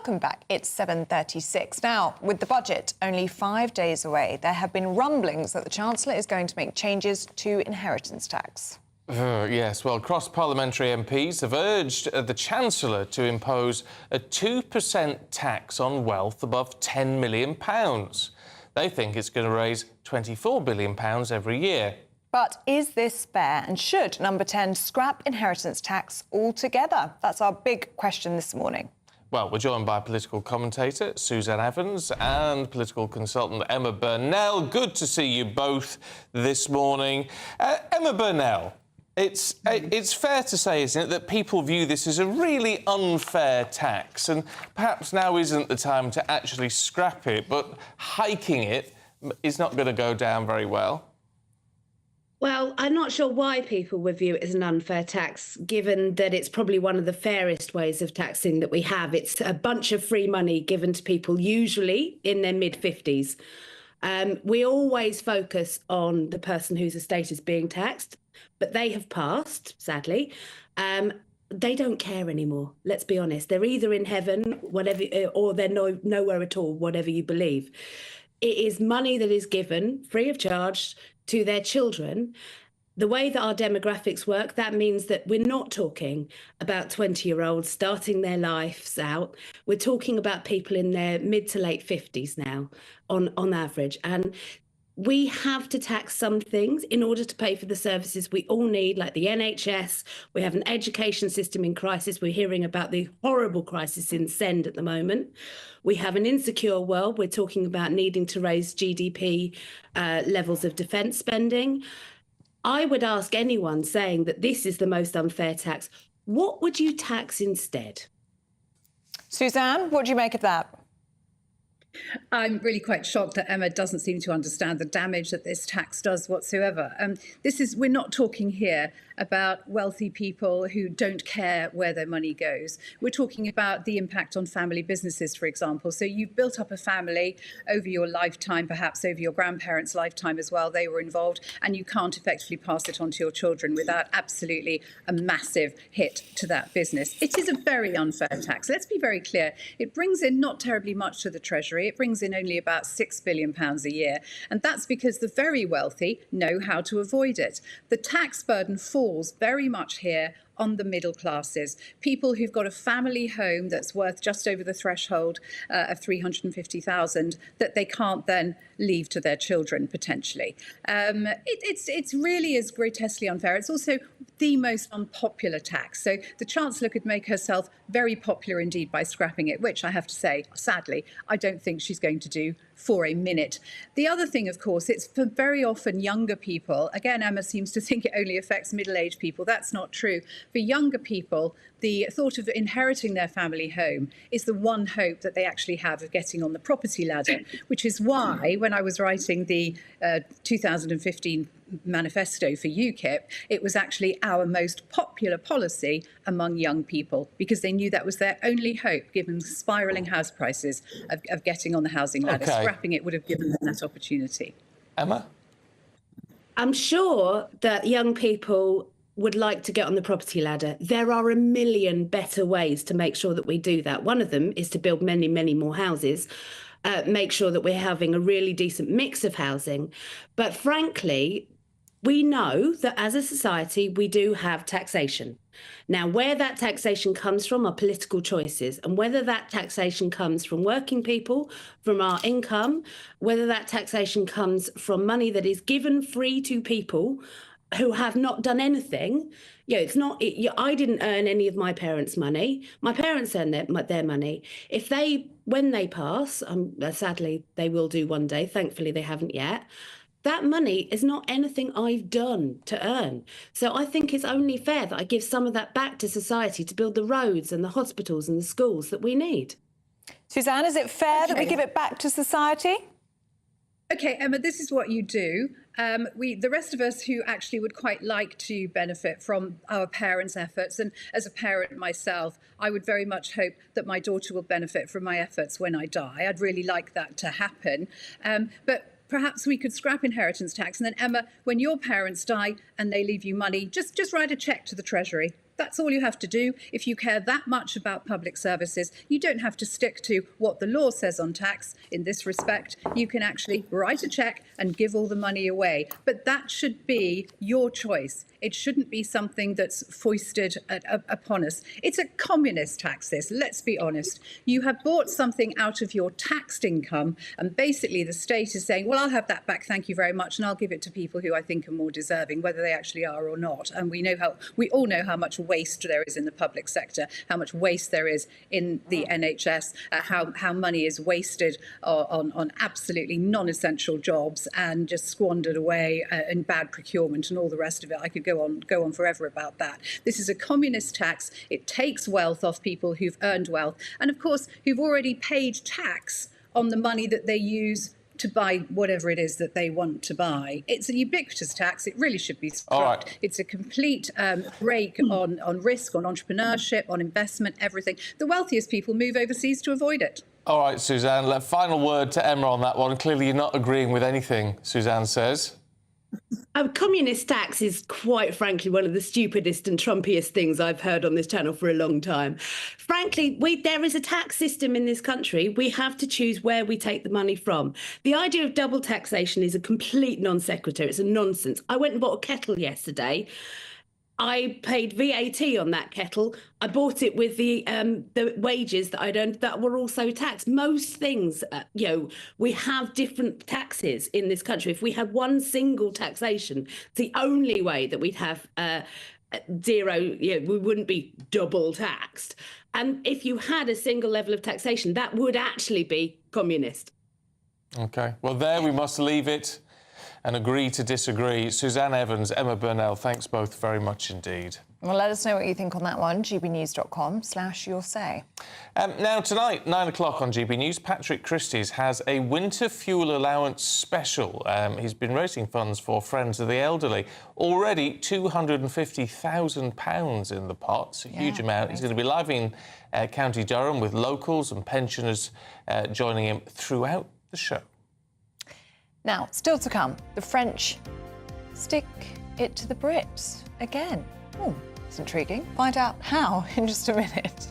welcome back. It's 7:36. Now, with the budget only 5 days away, there have been rumblings that the Chancellor is going to make changes to inheritance tax. Yes, well, cross-parliamentary MPs have urged the Chancellor to impose a 2% tax on wealth above £10 million. They think it's going to raise £24 billion every year. But is this fair, and should Number 10 scrap inheritance tax altogether? That's our big question this morning. Well, we're joined by political commentator Suzanne Evans and political consultant Emma Burnell. Good to see you both this morning. Emma Burnell, it's fair to say, isn't it, that people view this as a really unfair tax, and perhaps now isn't the time to actually scrap it, but hiking it is not going to go down very well. Well, I'm not sure why people would view it as an unfair tax, given that it's probably one of the fairest ways of taxing that we have. It's a bunch of free money given to people, usually in their mid-50s. We always focus on the person whose estate is being taxed, but they have passed, sadly. They don't care anymore, let's be honest. They're either in heaven, whatever, or they're nowhere at all, whatever you believe. It is money that is given free of charge to their children. The way that our demographics work, that means that we're not talking about 20-year-olds starting their lives out. We're talking about people in their mid to late 50s now, on average. And we have to tax some things in order to pay for the services we all need, like the NHS. We have an education system in crisis. We're hearing about the horrible crisis in Send at the moment. We have an insecure world. We're talking about needing to raise GDP levels of defence spending. I would ask anyone saying that this is the most unfair tax, what would you tax instead? Suzanne, what do you make of that? I'm really quite shocked that Emma doesn't seem to understand the damage that this tax does whatsoever. We're not talking here about wealthy people who don't care where their money goes. We're talking about the impact on family businesses, for example. So you've built up a family over your lifetime, perhaps over your grandparents' lifetime as well. They were involved, and you can't effectively pass it on to your children without absolutely a massive hit to that business. It is a very unfair tax. Let's be very clear. It brings in not terribly much to the Treasury. It brings in only about £6 billion a year. And that's because the very wealthy know how to avoid it. The tax burden falls very much here on the middle classes, people who've got a family home that's worth just over the threshold of 350,000 that they can't then leave to their children potentially. It's really is grotesquely unfair. It's also the most unpopular tax. So the Chancellor could make herself very popular indeed by scrapping it, which I have to say, sadly, I don't think she's going to do for a minute. The other thing, of course, it's for very often younger people. Again, Emma seems to think it only affects middle-aged people. That's not true. For younger people, the thought of inheriting their family home is the one hope that they actually have of getting on the property ladder, which is why, when I was writing the 2015 manifesto for UKIP, it was actually our most popular policy among young people, because they knew that was their only hope, given spiralling house prices, of getting on the housing ladder. Okay. Scrapping it would have given them that opportunity. Emma? I'm sure that young people would like to get on the property ladder. There are a million better ways to make sure that we do that. One of them is to build many, many more houses, make sure that we're having a really decent mix of housing. But frankly, we know that as a society, we do have taxation. Now, where that taxation comes from are political choices, and whether that taxation comes from working people, from our income, whether that taxation comes from money that is given free to people who have not done anything. It's not. I didn't earn any of my parents' money. My parents earn their money. When they pass, sadly they will do one day. Thankfully, they haven't yet. That money is not anything I've done to earn. So I think it's only fair that I give some of that back to society to build the roads and the hospitals and the schools that we need. Suzanne, is it fair that we give it back to society? OK, Emma, this is what you do. The rest of us who actually would quite like to benefit from our parents' efforts, and as a parent myself, I would very much hope that my daughter will benefit from my efforts when I die. I'd really like that to happen. But perhaps we could scrap inheritance tax. And then, Emma, when your parents die and they leave you money, just write a cheque to the Treasury. That's all you have to do. If you care that much about public services, you don't have to stick to what the law says on tax. In this respect, you can actually write a cheque and give all the money away. But that should be your choice. It shouldn't be something that's foisted upon us. It's a communist tax, this, let's be honest. You have bought something out of your taxed income, and basically the state is saying, well, I'll have that back, thank you very much, and I'll give it to people who I think are more deserving, whether they actually are or not. And we all know how much waste there is in the public sector, how much waste there is in the NHS, how money is wasted on absolutely non-essential jobs and just squandered away in bad procurement and all the rest of it. I could go on forever about that. This is a communist tax. It takes wealth off people who've earned wealth and, of course, who've already paid tax on the money that they use to buy whatever it is that they want to buy. It's a ubiquitous tax. It really should be scrapped. Right. It's a complete break on risk, on entrepreneurship, on investment, everything. The wealthiest people move overseas to avoid it. All right, Suzanne, final word to Emma on that one. Clearly you're not agreeing with anything Suzanne says. A communist tax is, quite frankly, one of the stupidest and Trumpiest things I've heard on this channel for a long time. Frankly, there is a tax system in this country. We have to choose where we take the money from. The idea of double taxation is a complete non sequitur. It's a nonsense. I went and bought a kettle yesterday. I paid VAT on that kettle. I bought it with the wages that I'd earned that were also taxed. Most things, we have different taxes in this country. If we had one single taxation, it's the only way that we'd have zero, we wouldn't be double taxed. And if you had a single level of taxation, that would actually be communist. OK, well, there we must leave it and agree to disagree. Suzanne Evans, Emma Burnell, thanks both very much indeed. Well, let us know what you think on that one, gbnews.com/yoursay. Now, tonight, 9 o'clock on GB News, Patrick Christys has a winter fuel allowance special. He's been raising funds for Friends of the Elderly. Already £250,000 in the pot. It's a huge amount. He's going to be live in County Durham with locals and pensioners joining him throughout the show. Now, still to come, the French stick it to the Brits again. Oh, it's intriguing. Find out how in just a minute.